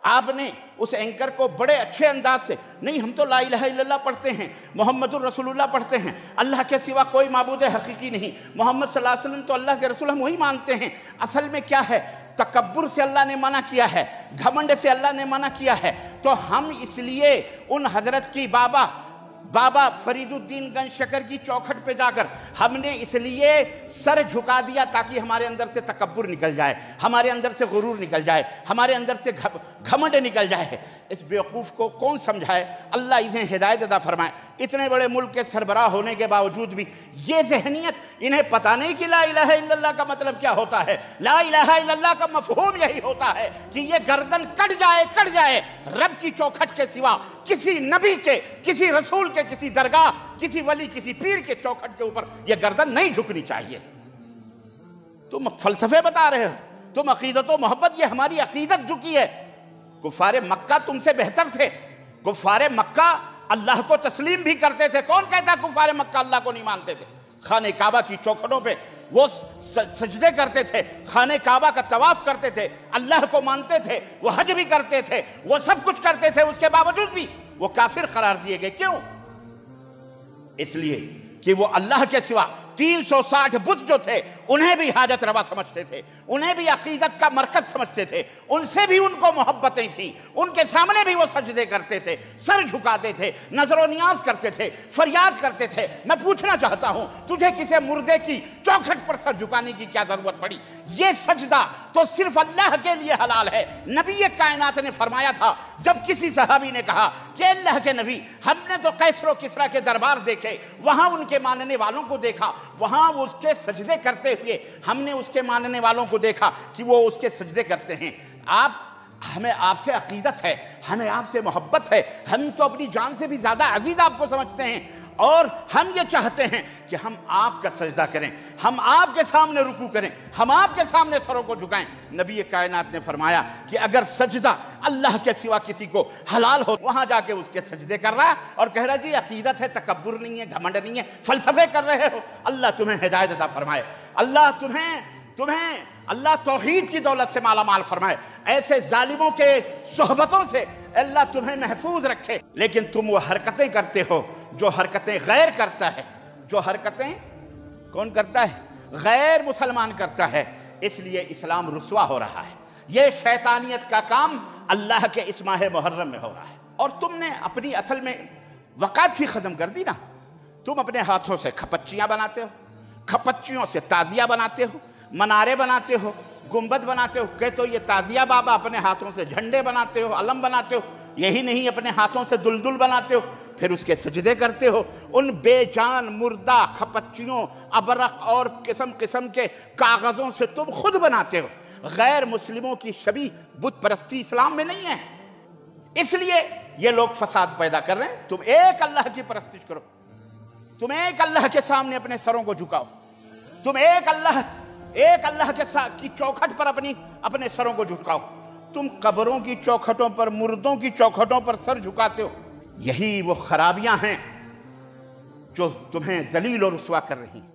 آپ نے اس اینکر کو بڑے اچھے انداز سے، نہیں ہم تو لا الہ الا اللہ پڑھتے ہیں، محمد الرسول اللہ پڑھتے ہیں، اللہ کے سوا کوئی معبود حقیقی نہیں، محمد صلی اللہ علیہ وسلم تو اللہ کے رسول، ہم وہی مانتے ہیں۔ اصل میں کیا ہے، تکبر سے اللہ نے منع کیا ہے، گھمنڈ سے اللہ نے منع کیا ہے۔ تو ہم اس لیے ان حضرت کی بابا فرید الدین گنج شکر کی چوکھٹ پہ جا کر ہم نے اس لیے سر جھکا دیا تاکہ ہمارے اندر سے تکبر نکل جائے، ہمارے اندر سے غرور نکل جائے، ہمارے اندر سے گھمنڈ نکل جائے۔ اس بیوقوف کو کون سمجھائے؟ اللہ انہیں ہدایت عطا فرمائے۔ اتنے بڑے ملک کے سربراہ ہونے کے باوجود بھی یہ ذہنیت، انہیں پتہ نہیں کہ لا الہ الا اللہ کا مطلب کیا ہوتا ہے۔ لا الہ الا اللہ کا مفہوم یہی ہوتا ہے کہ یہ گردن کٹ جائے رب کی چوکھٹ کے سوا، کسی نبی کے، کسی رسول کے، کسی درگاہ، کسی ولی، کسی پیر کے چوکھٹ کے اوپر یہ گردن نہیں جھکنی چاہیے۔ تم فلسفے بتا رہے ہو، تم عقیدت و محبت، یہ ہماری عقیدت جھکی ہے۔ کفار مکہ تم سے بہتر تھے۔ کفار مکہ اللہ کو تسلیم بھی کرتے تھے۔ کون کہتا ہے کفار مکہ اللہ کو نہیں مانتے تھے؟ خانہ کعبہ کی چوکھٹوں پہ وہ سجدے کرتے تھے، خانہ کعبہ کا طواف کرتے تھے، اللہ کو مانتے تھے، وہ حج بھی کرتے تھے، وہ سب کچھ کرتے تھے، اس کے باوجود بھی وہ کافر قرار دیے گئے۔ کیوں؟ اس لیے کہ وہ اللہ کے سوا 360 بت جو تھے انہیں بھی حاجت روا سمجھتے تھے، انہیں بھی عقیدت کا مرکز سمجھتے تھے، ان سے بھی ان کو محبتیں تھیں، ان کے سامنے بھی وہ سجدے کرتے تھے، سر جھکاتے تھے، نظر و نیاز کرتے تھے، فریاد کرتے تھے۔ میں پوچھنا چاہتا ہوں، تجھے کسی مردے کی چوکھٹ پر سر جھکانے کی کیا ضرورت پڑی؟ یہ سجدہ تو صرف اللہ کے لیے حلال ہے۔ نبی کائنات نے فرمایا تھا، جب کسی صحابی نے کہا کہ اللہ کے نبی، ہم نے تو قیصر و کسریٰ کے دربار دیکھے، وہاں ان کے ماننے والوں کو دیکھا، وہاں وہ اس کے سجدے کرتے ہوئے، ہم نے اس کے ماننے والوں کو دیکھا کہ وہ اس کے سجدے کرتے ہیں۔ ہمیں آپ سے عقیدت ہے، ہمیں آپ سے محبت ہے، ہم تو اپنی جان سے بھی زیادہ عزیز آپ کو سمجھتے ہیں، اور ہم یہ چاہتے ہیں کہ ہم آپ کا سجدہ کریں، ہم آپ کے سامنے رکوع کریں، ہم آپ کے سامنے سروں کو جھکائیں۔ نبی کائنات نے فرمایا کہ اگر سجدہ اللہ کے سوا کسی کو حلال ہو، وہاں جا کے اس کے سجدے کر رہا ہے اور کہہ رہا جی عقیدت ہے، تکبر نہیں ہے، گھمنڈ نہیں ہے، فلسفے کر رہے ہو، اللہ تمہیں ہدایت عطا فرمائے، اللہ توحید کی دولت سے مالا مال فرمائے، ایسے ظالموں کے صحبتوں سے اللہ تمہیں محفوظ رکھے۔ لیکن تم وہ حرکتیں کرتے ہو جو حرکتیں غیر کرتا ہے، جو حرکتیں کون کرتا ہے؟ غیر مسلمان کرتا ہے۔ اس لیے اسلام رسوا ہو رہا ہے۔ یہ شیطانیت کا کام اللہ کے اس ماہ محرم میں ہو رہا ہے، اور تم نے اپنی اصل میں وقات ہی ختم کر دی نا۔ تم اپنے ہاتھوں سے کھپچیاں بناتے ہو، کھپچیوں سے تازیہ بناتے ہو، منارے بناتے ہو، گنبد بناتے ہو، کہتے ہو یہ تازیہ بابا، اپنے ہاتھوں سے جھنڈے بناتے ہو، علم بناتے ہو، یہی نہیں اپنے ہاتھوں سے دلدل بناتے ہو، پھر اس کے سجدے کرتے ہو۔ ان بے جان مردہ کھپچیوں، ابرق اور قسم قسم کے کاغذوں سے تم خود بناتے ہو۔ غیر مسلموں کی شبیہ بت پرستی اسلام میں نہیں ہے، اس لیے یہ لوگ فساد پیدا کر رہے ہیں۔ تم ایک اللہ کی پرستش کرو، تم ایک اللہ کے سامنے اپنے سروں کو جھکاؤ، تم ایک اللہ کی چوکھٹ پر اپنے سروں کو جھکاؤ۔ تم قبروں کی چوکھٹوں پر، مردوں کی چوکھٹوں پر سر جھکاتے ہو۔ یہی وہ خرابیاں ہیں جو تمہیں ذلیل و رسوا کر رہی ہیں۔